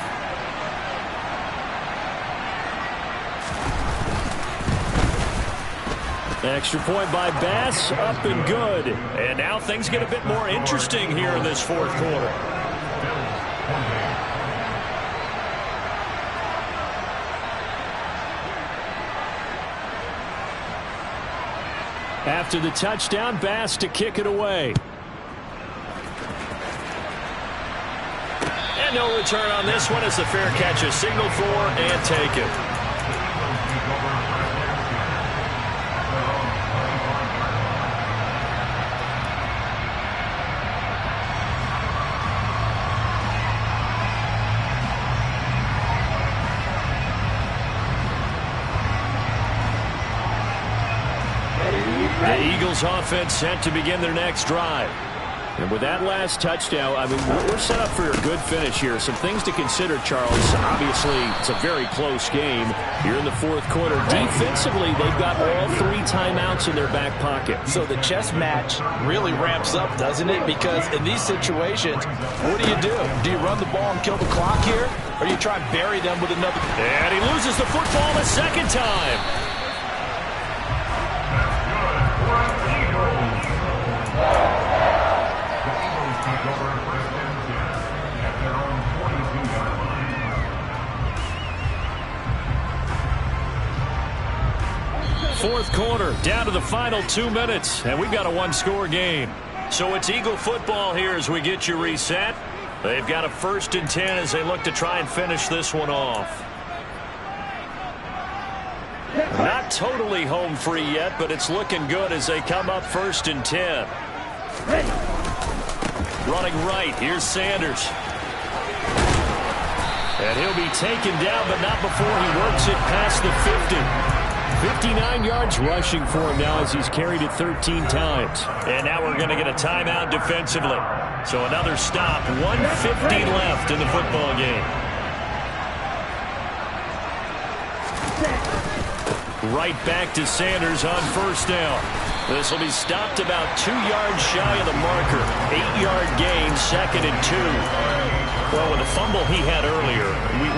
Extra point by Bass, up and good. And now things get a bit more interesting here in this 4th quarter. After the touchdown, Bass to kick it away. And no return on this one as the fair catch is signaled for and taken. The Eagles offense set to begin their next drive. And with that last touchdown, I mean, we're set up for a good finish here. Some things to consider, Charles. Obviously, it's a very close game. Here in the 4th quarter, defensively, they've got all 3 timeouts in their back pocket. So the chess match really ramps up, doesn't it? Because in these situations, what do? Do you run the ball and kill the clock here? Or do you try and bury them with another? And he loses the football the 2nd time. Fourth quarter, down to the final 2 minutes, and we've got a one-score game. So it's Eagle football here as we get you reset. They've got a 1st and 10 as they look to try and finish this one off. Not totally home free yet, but it's looking good as they come up 1st and 10. Running right, here's Sanders. And he'll be taken down, but not before he works it past the 50. 59 yards rushing for him now as he's carried it 13 times. And now we're going to get a timeout defensively. So another stop, 1:50 left in the football game. Right back to Sanders on 1st down. This will be stopped about 2 yards shy of the marker. 8-yard gain, 2nd and 2. Well, with the fumble he had earlier,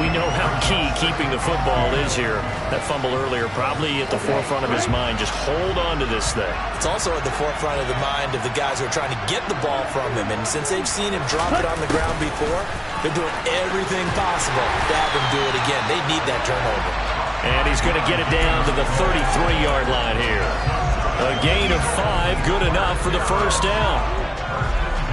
we know how key keeping the football is here. That fumble earlier probably at the forefront of his mind. Just hold on to this thing. It's also at the forefront of the mind of the guys who are trying to get the ball from him. And since they've seen him drop it on the ground before, they're doing everything possible to have him do it again. They need that turnover. And he's going to get it down to the 33-yard line here. A gain of 5, good enough for the 1st down.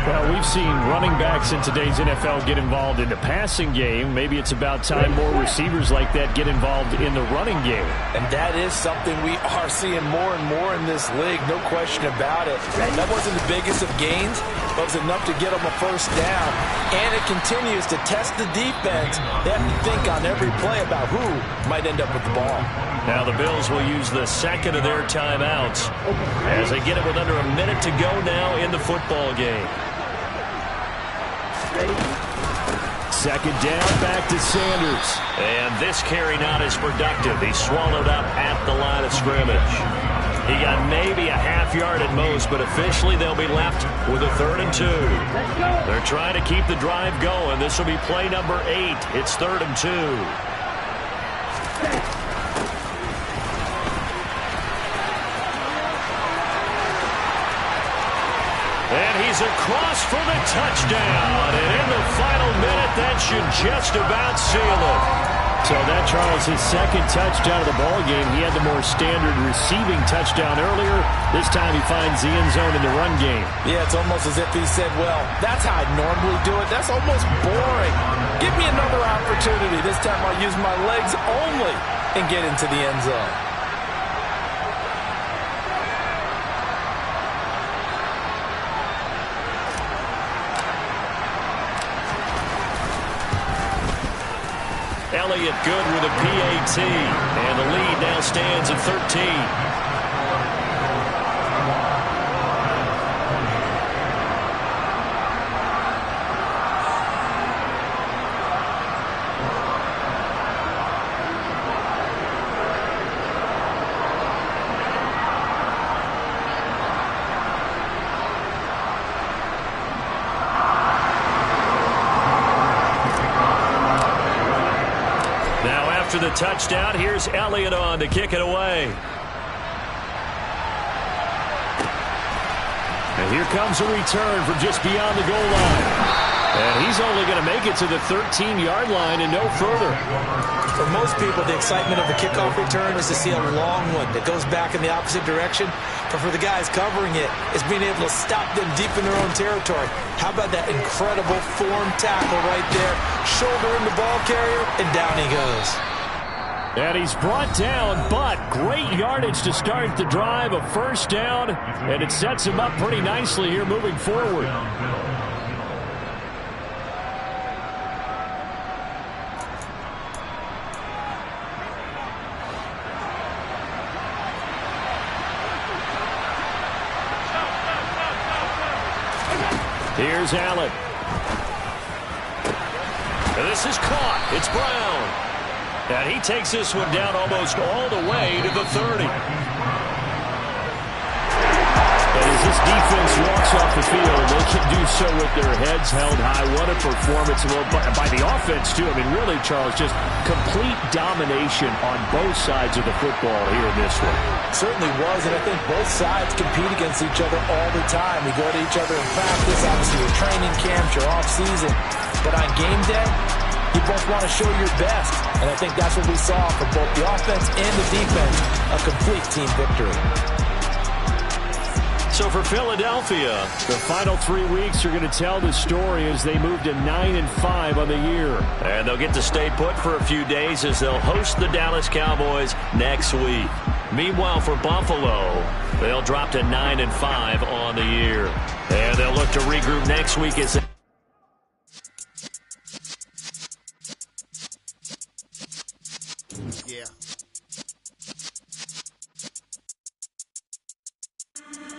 Well, we've seen running backs in today's NFL get involved in the passing game. Maybe it's about time more receivers like that get involved in the running game. And that is something we are seeing more and more in this league, no question about it. That wasn't the biggest of gains, but it was enough to get them a first down. And it continues to test the defense. They have to think on every play about who might end up with the ball. Now the Bills will use the second of their timeouts as they get it with under a minute to go now in the football game. Second down, back to Sanders. And this carry not as productive. He's swallowed up at the line of scrimmage. He got maybe a half yard at most, but officially they'll be left with a 3rd and 2. They're trying to keep the drive going. This will be play number 8. It's 3rd and 2. And he's across for the touchdown. And in the final minute, that should just about seal it. So that, Charles, his second touchdown of the ball game. He had the more standard receiving touchdown earlier. This time he finds the end zone in the run game. Yeah, it's almost as if he said, well, that's how I normally do it. That's almost boring. Give me another opportunity. This time I'll use my legs only and get into the end zone. Elliott good with a PAT, and the lead now stands at 13. After the touchdown, here's Elliott on to kick it away. And here comes a return from just beyond the goal line. And he's only going to make it to the 13-yard line and no further. For most people, the excitement of the kickoff return is to see a long one that goes back in the opposite direction. But for the guys covering it, it's being able to stop them deep in their own territory. How about that incredible form tackle right there? Shoulder in the ball carrier, and down he goes. And he's brought down, but great yardage to start the drive, a first down, and it sets him up pretty nicely here moving forward. Here's Allen. And this is caught. It's Brown. And he takes this one down almost all the way to the 30. And as this defense walks off the field, they can do so with their heads held high. What a performance by the offense, too. I mean, really, Charles, just complete domination on both sides of the football here in this one. Certainly was, and I think both sides compete against each other all the time. We go to each other in practice, obviously your training camps, your off-season. But on game day, you both want to show your best, and I think that's what we saw for both the offense and the defense, a complete team victory. So for Philadelphia, the final 3 weeks are going to tell the story as they move to 9-5 on the year. And they'll get to stay put for a few days as they'll host the Dallas Cowboys next week. Meanwhile, for Buffalo, they'll drop to 9-5 on the year. And they'll look to regroup next week as yeah.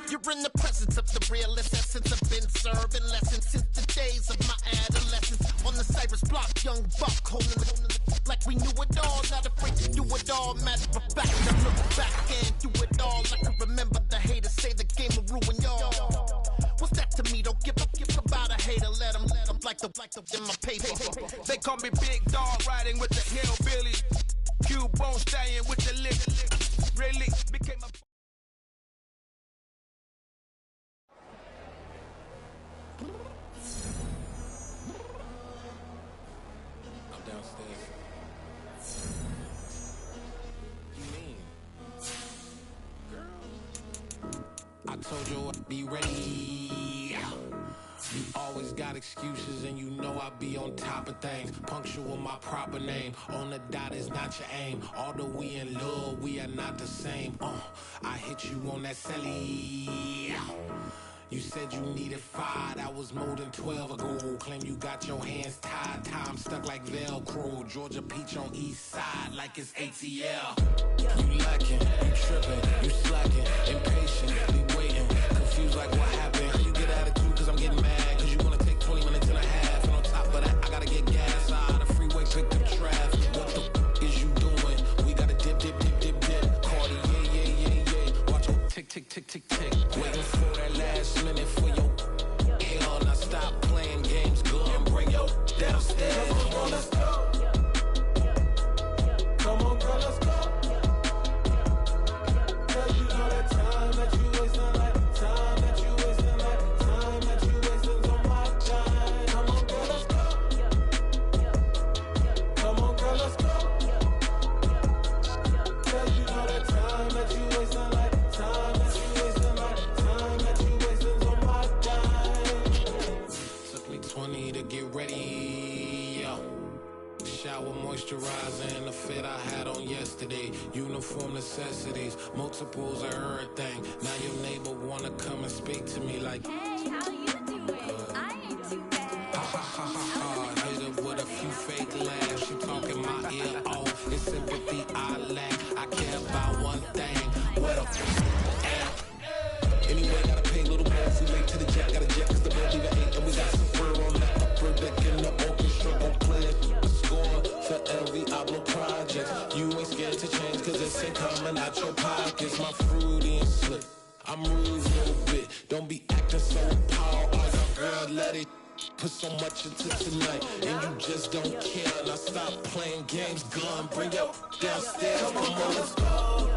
You're in the presence of the realest essence. I've been serving lessons since the days of my adolescence. On the Cyrus block, young buck holding the like we knew it all. Not afraid to do it all. Matter of fact, I look back and do it all. I can remember the haters say the game will ruin y'all. What's that to me? Don't give about a hater. Let them like the in my paper. They call me Big Dog, riding with the hillbilly. Q-Bone staying with the lick. Really became a I told you I'd be ready. always got excuses, and you know I be on top of things. Punctual my proper name. On the dot is not your aim. Although we in love, we are not the same. I hit you on that celly. You said you needed 5, that was more than 12 ago. Claim you got your hands tied, time stuck like Velcro. Georgia peach on east side like it's ATL. You lacking, you tripping, you slacking, impatient, be waiting, confused like what happened. How you get attitude cause I'm getting mad, cause you wanna take 20 minutes and a half. And on top of that, I gotta get gas out of the freeway, pick up traffic. What the is you doing? We gotta dip, Cardi, yeah. Watch your tick, tick, tick, tick, tick. Waiting for that last minute for your hell. Now stop playing games, go and bring your downstairs. Come on, girl, let's go. Come on, girl, let's go. Girl, you know that time that you wasting, like time that you wasting, like time that you wasting on my time. Come on, girl, let's go. Come on, girl, let's go. Girl, you know that time that you wasting, like time that you wasting, like time that you wasting on my time. Took me 20 to get ready, yo. Shower moisturizer and the fit I had on yesterday. Uniform necessities, multiples of everything. Now your neighbor wanna come and speak to me like, hey, how you doing? I ain't too bad. Ha ha ha ha ha. Hit her with a few fake laughs. She talking my ear off. It's sympathy I lack. I care about one thing. What a anyway, gotta pay a little more if we late to the jet. Gotta jet cause the boat leave at 8. And we got some fur on the upper deck in the orchestra. Gon' play a score for every Ablo project. You ain't scared to change cause it's ain't coming out your pockets. My fruity and slick, I'm rude a little bit. Don't be acting so power. Girl, let it put so much into tonight. And you just don't care. Now stop playing games, gun, bring your downstairs. Come on, girl, let's go.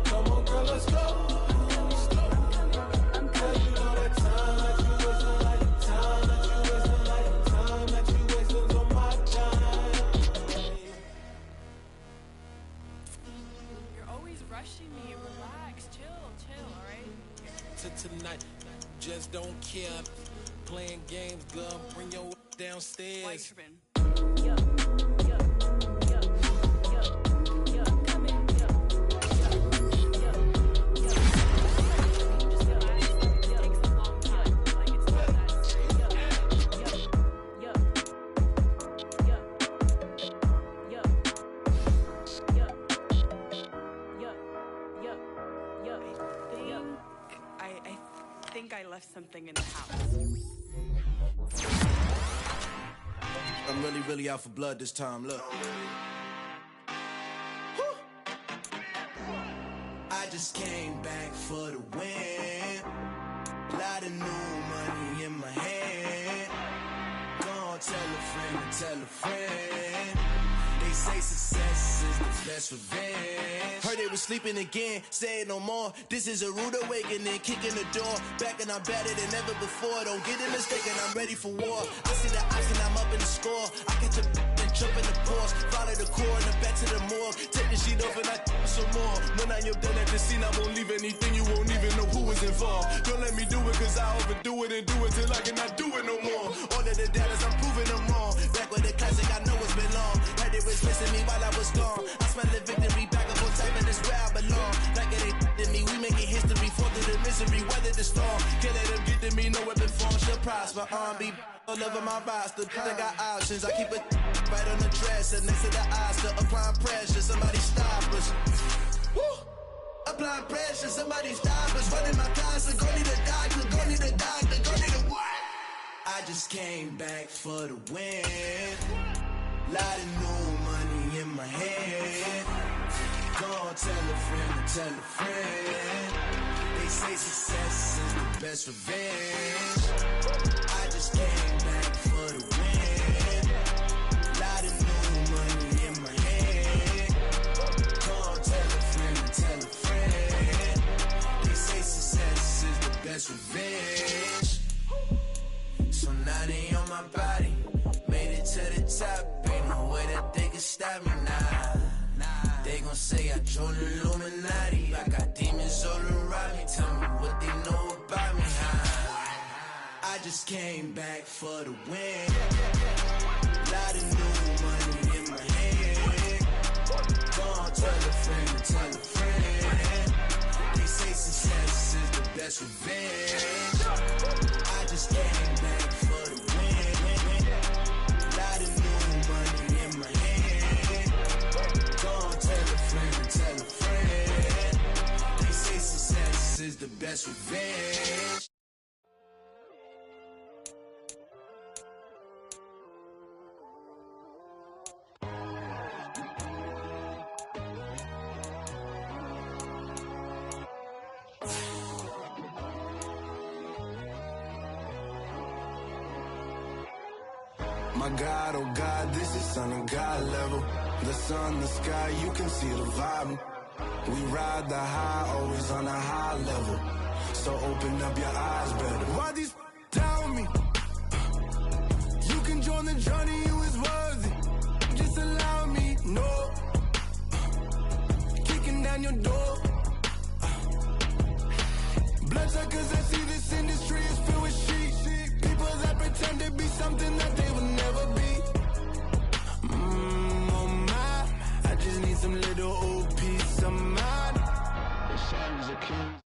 Come on, girl, let's go. Girl, you know that time that you wasting, like time that you wasting, like time that you wasting on my time. You're always rushing me. Relax, chill, alright? To tonight, just don't care. Playing games, gun, bring your downstairs. Why you tripping? I think I left something in the house. I'm really out for blood this time, look. I just came back for the win. Lot of new money in my hand. Gonna tell a friend to tell a friend. They say success is the best revenge. Heard they was sleeping again, say it no more. This is a rude awakening, kicking the door. Back and I'm better than ever before. Don't get it mistaken, I'm ready for war. I see the ops and I'm up in the score. I catch a and jump in the Porsche. Follow the core and then back to the morgue. Take the sheet off and I some more. When I am done at the scene, I won't leave anything. You won't even know who was involved. Don't let me do it cause I overdo it and do it till I cannot do it no more. All of the doubters, I'm proving them wrong. Back with the classic, I know it's been long. Heard they was missing me while I was gone. I smell the victory back up on time and it's where I belong. Like it ain't to me, we making history. Fall through the misery, weather the storm. Can't let them get to me, no weapon form should prosper. Be all over my roster. I got options, I keep it right on the dresser. Next to the Oscar, applying pressure. Somebody stop us. Woo! Applying pressure, somebody stop us. Running my class, go need a doctor, go need a doctor, go need a what? I just came back for the win. Lot of new money in my head. Gonna tell a friend to tell a friend. They say success is the best revenge. I just came back for the win. Lot of new money in my head. Gonna tell a friend to tell a friend. They say success is the best revenge. So now they on my body. Made it to the top. Ain't no way that they can stop me now. They gon' say I joined the Illuminati. I got demons all around me. Tell me what they know about me. I I just came back for the win. Lot of new money in my hand. Gonna tell a friend, tell a friend. They say success is the best revenge. I just came back for the win. Lot of new money in my hand. Gonna tell a friend, tell a friend. They say success is the best revenge. My God, oh God, this is son of God level. The sun, the sky, you can see the vibe. We ride the high, always on a high level. So open up your eyes better. Why these tell me? You can join the journey, you is worthy. Just allow me, no. Kicking down your door. Bloodsuckers, I see this industry is filled with sheep. People that pretend to be something that they will never be. Oh my, I just need some little old peace of mind. The songs are king.